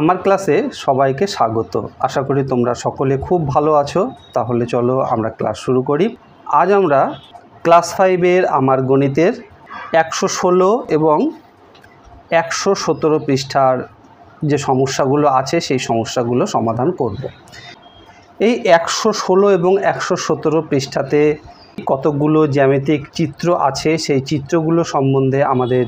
আমার ক্লাসে সবাইকে স্বাগত। আশা করি তোমরা সকলে খুব ভালো আছো। তাহলে চলো আমরা ক্লাস শুরু করি। আজ আমরা ক্লাস 5-এর আমার গণিতের 116 এবং 117 পৃষ্ঠার যে সমস্যাগুলো আছে সেই সমস্যাগুলো সমাধান করব। এই 116 এবং 117 পৃষ্ঠাতে কতগুলো জ্যামিতিক চিত্র আছে, সেই চিত্রগুলো সম্বন্ধে আমাদের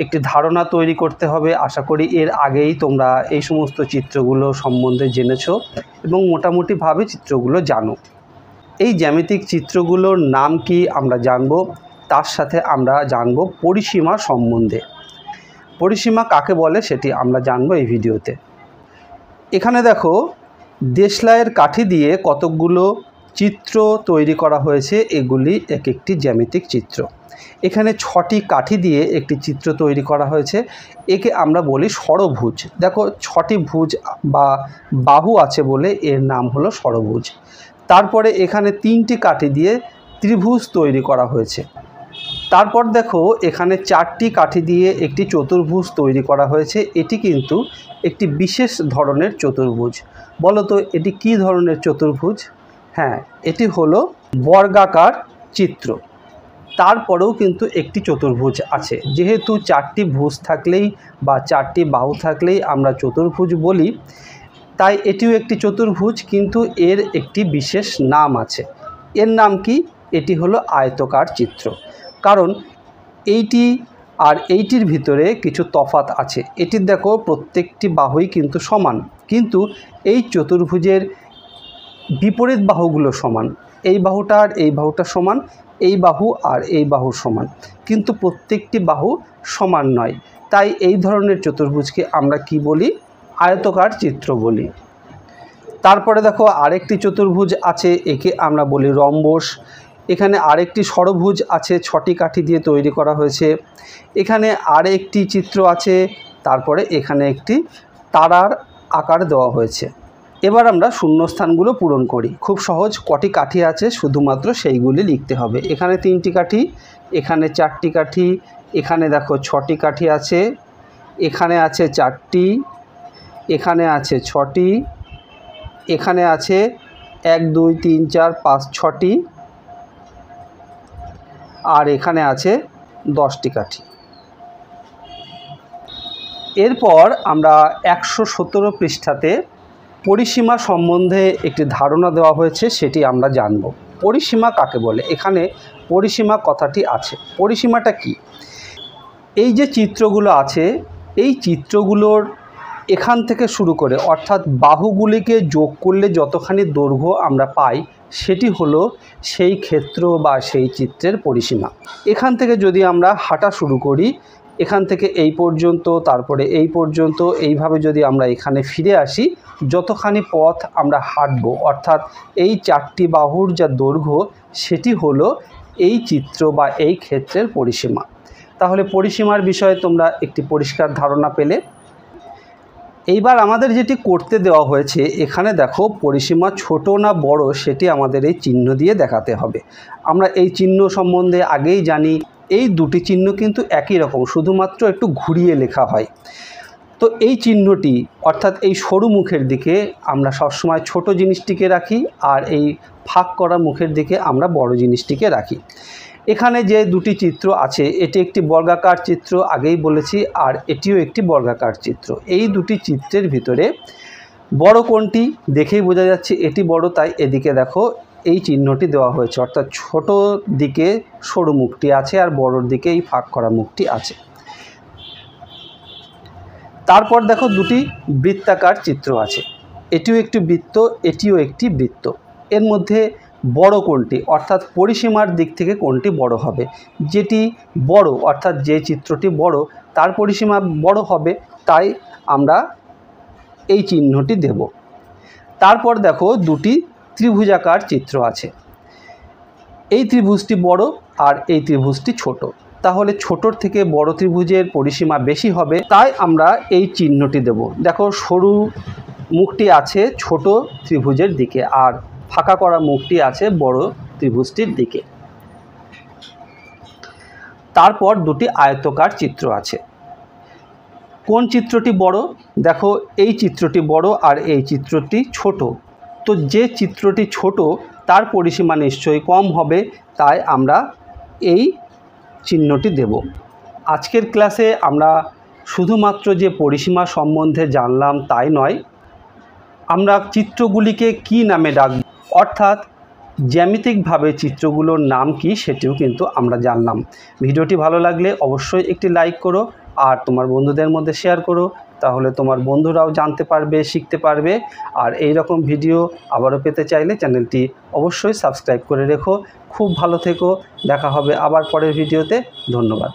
একটি ধারণা তৈরি করতে হবে। আশা করি এর আগেই তোমরা এই সমস্ত চিত্রগুলো সম্বন্ধে জেনেছো এবং মোটামুটিভাবে চিত্রগুলো জানো। এই জ্যামিতিক চিত্রগুলোর নাম কি আমরা জানব, তার সাথে আমরা জানব পরিসীমা সম্বন্ধে। পরিসীমা কাকে বলে সেটি আমরা জানব এই ভিডিওতে। এখানে দেখো, দেশলাইয়ের কাঠি দিয়ে কতকগুলো চিত্র তৈরি করা হয়েছে। এগুলি এক একটি জ্যামিতিক চিত্র। এখানে 6টি কাঠি দিয়ে একটি চিত্র তৈরি করা হয়েছে। একে আমরা বলি ষড়ভুজ। দেখো, 6টি ভুজ বা বাহু আছে বলে এর নাম হলো ষড়ভুজ। তারপরে এখানে 3টি কাঠি দিয়ে ত্রিভুজ তৈরি করা হয়েছে। তারপর দেখো, এখানে 4টি কাঠি দিয়ে একটি চতুর্ভুজ তৈরি করা হয়েছে। এটি কিন্তু একটি বিশেষ ধরনের চতুর্ভুজ। বলো তো এটি কী ধরনের চতুর্ভুজ? হ্যাঁ, এটি হলো বর্গাকার চিত্র। তারপরেও কিন্তু একটি চতুর্ভুজ আছে। যেহেতু 4টি ভুজ থাকলেই বা 4টি বাহু থাকলেই আমরা চতুর্ভুজ বলি, তাই এটিও একটি চতুর্ভুজ, কিন্তু এর একটি বিশেষ নাম আছে। এর নাম কি? এটি হলো আয়তকার চিত্র। কারণ এইটি আর এইটির ভিতরে কিছু তফাৎ আছে। এটির দেখো, প্রত্যেকটি বাহুই কিন্তু সমান, কিন্তু এই চতুর্ভুজের বিপরীত বাহুগুলো সমান। এই বাহুটা আর এই বাহুটা সমান, এই বাহু আর এই বাহু সমান, কিন্তু প্রত্যেকটি বাহু সমান নয়। তাই এই ধরনের চতুর্ভুজকে আমরা কি বলি? আয়তকার চিত্র বলি। তারপরে দেখো, আরেকটি চতুর্ভুজ আছে, একে আমরা বলি রম্বস। এখানে আরেকটি ষড়ভুজ আছে, 6টি কাঠি দিয়ে তৈরি করা হয়েছে। এখানে আরেকটি চিত্র আছে। তারপরে এখানে একটি তারার আকার দেওয়া হয়েছে। এবার আমরা শূন্যস্থানগুলো পূরণ করি। খুব সহজ, কটি কাঠি আছে শুধুমাত্র সেইগুলি লিখতে হবে। এখানে 3টি কাঠি, এখানে 4টি কাঠি, এখানে দেখো 6টি কাঠি আছে, এখানে আছে 4টি, এখানে আছে 6টি, এখানে আছে 1 2 3 4 5 6টি, আর এখানে আছে 10টি কাঠি। এরপর আমরা 117 পৃষ্ঠাতে পরিসীমা সম্বন্ধে একটি ধারণা দেওয়া হয়েছে, সেটি আমরা জানব। পরিসীমা কাকে বলে? এখানে পরিসীমা কথাটি আছে। পরিসীমাটা কি? এই যে চিত্রগুলো আছে, এই চিত্রগুলোর এখান থেকে শুরু করে, অর্থাৎ বাহুগুলিকে যোগ করলে যতখানি দৈর্ঘ্য আমরা পাই, সেটি হলো সেই ক্ষেত্র বা সেই চিত্রের পরিসীমা। এখান থেকে যদি আমরা হাঁটা শুরু করি, এখান থেকে এই পর্যন্ত, তারপরে এই পর্যন্ত, এইভাবে যদি আমরা এখানে ফিরে আসি, যতখানি পথ আমরা হাঁটব, অর্থাৎ এই 4টি বাহুর যা দৈর্ঘ্য, সেটি হলো এই চিত্র বা এই ক্ষেত্রের পরিসীমা। তাহলে পরিসীমার বিষয়ে তোমরা একটি পরিষ্কার ধারণা পেলে। এইবার আমাদের যেটি করতে দেওয়া হয়েছে, এখানে দেখো, পরিসীমা ছোট না বড় সেটি আমাদের এই চিহ্ন দিয়ে দেখাতে হবে। আমরা এই চিহ্ন সম্বন্ধে আগেই জানি। এই দুটি চিহ্ন কিন্তু একই রকম, শুধুমাত্র একটু ঘুরিয়ে লেখা হয়। তো এই চিহ্নটি, অর্থাৎ এই সরু মুখের দিকে আমরা সবসময় ছোট জিনিসটিকে রাখি, আর এই ফাঁক করা মুখের দিকে আমরা বড় জিনিসটিকে রাখি। এখানে যে দুটি চিত্র আছে, এটি একটি বর্গাকার চিত্র, আগেই বলেছি, আর এটিও একটি বর্গাকার চিত্র। এই দুটি চিত্রের ভিতরে বড় কোনটি দেখেই বোঝা যাচ্ছে এটি বড়, তাই এদিকে দেখো এই চিহ্নটি দেওয়া হয়েছে, অর্থাৎ ছোট দিকে সরু মুখটি আছে আর বড়র দিকে এই ফাঁক করা মুখটি আছে। তারপর দেখো, দুটি বৃত্তাকার চিত্র আছে। এটিও একটি বৃত্ত, এটিও একটি বৃত্ত। এর মধ্যে বড় কোনটি, অর্থাৎ পরিসীমার দিক থেকে কোনটি বড় হবে? যেটি বড়, অর্থাৎ যে চিত্রটি বড়, তার পরিসীমা বড় হবে, তাই আমরা এই চিহ্নটি দেব। তারপর দেখো, দুটি ত্রিভুজাকার চিত্র আছে। এই ত্রিভুজটি বড় আর এই ত্রিভুজটি ছোট, তাহলে ছোটর থেকে বড় ত্রিভুজের পরিসীমা বেশি হবে, তাই আমরা এই চিহ্নটি দেব। দেখো, সরু মুখটি আছে ছোট ত্রিভুজের দিকে, আর ফাঁকা করা মুখটি আছে বড় ত্রিভুজটির দিকে। তারপর দুটি আয়তকার চিত্র আছে। কোন চিত্রটি বড়? দেখো এই চিত্রটি বড় আর এই চিত্রটি ছোট। তো যে চিত্রটি ছোট তার পরিসীমা নিশ্চয়ই কম হবে, তাই আমরা এই চিহ্নটি দেব। আজকের ক্লাসে আমরা শুধুমাত্র যে পরিসীমা সম্বন্ধে জানলাম তাই নয়, আমরা চিত্রগুলিকে কি নামে ডাকব, অর্থাৎ জ্যামিতিকভাবে চিত্রগুলোর নাম কি সেটিও কিন্তু আমরা জানলাম। ভিডিওটি ভালো লাগলে অবশ্যই একটি লাইক করো আর তোমার বন্ধুদের মধ্যে শেয়ার করো, তাহলে তোমার বন্ধুরাও জানতে পারবে, শিখতে পারবে। আর এই রকম ভিডিও আবারও পেতে চাইলে চ্যানেলটি অবশ্যই সাবস্ক্রাইব করে রেখো। খুব ভালো থেকো, দেখা হবে আবার পরের ভিডিওতে। ধন্যবাদ।